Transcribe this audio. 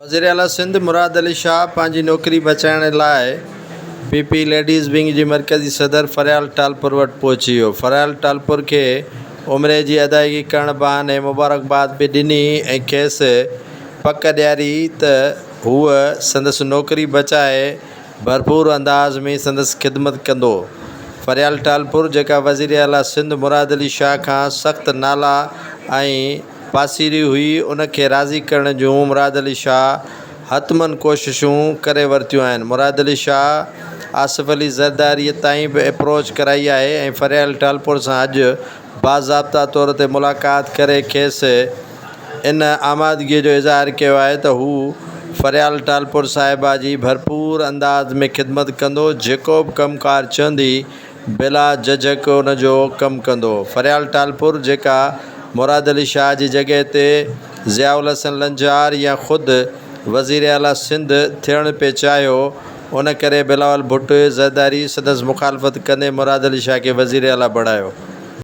वज़ीर आला सिंध मुराद अली शाह पंहिंजी नौकरी बचाइण लाइ PP लेडीज़ विंग जी मरकज़ी सदर फ़रयाल टालपुर वटि पहुची वियो। फ़रयाल टालपुर खे उमिरि जी अदायगी करण बहाने मुबारकबाद बि ॾिनी ऐं खेसि पक ॾियारी त हूअ संदसि नौकरी बचाए भरपूर अंदाज़ में संदसि ख़िदमत कंदो। फ़रयाल टालपुर जेका वज़ीर आला सिंध मुराद अली शाह खां सख़्तु नाला ऐं पासीरी हुई, उनखे राज़ी करण जूं मुराद अली शाह हतमन कोशिशूं करे वरितियूं आहिनि। मुराद अली शाह आसिफ़ अली ज़रदारीअ ताईं बि अप्रोच कराई आहे ऐं फ़रयाल टालपुर सां अॼु बाज़ाब्ता तौर ते मुलाक़ात करे खेसि इन आमादगीअ जो इज़हार कयो आहे त हू फ़रयाल टालपुर साहिबा जी भरपूर अंदाज़ में ख़िदमत कंदो। जेको बि कमुकार चवंदी बिला झझक उनजो कमु कंदो। फ़रयाल टालपुर जेका मुराद अली शाह जी जॻह ते ज़ियाउल हसन लंजार या ख़ुदि वज़ीर आला सिंध थियण पिए चाहियो, उन करे बिलावल भुट्टो ज़रदारी संदसि मुखालफ़त कंदे मुराद अली शाह खे वज़ीर आला बणायो।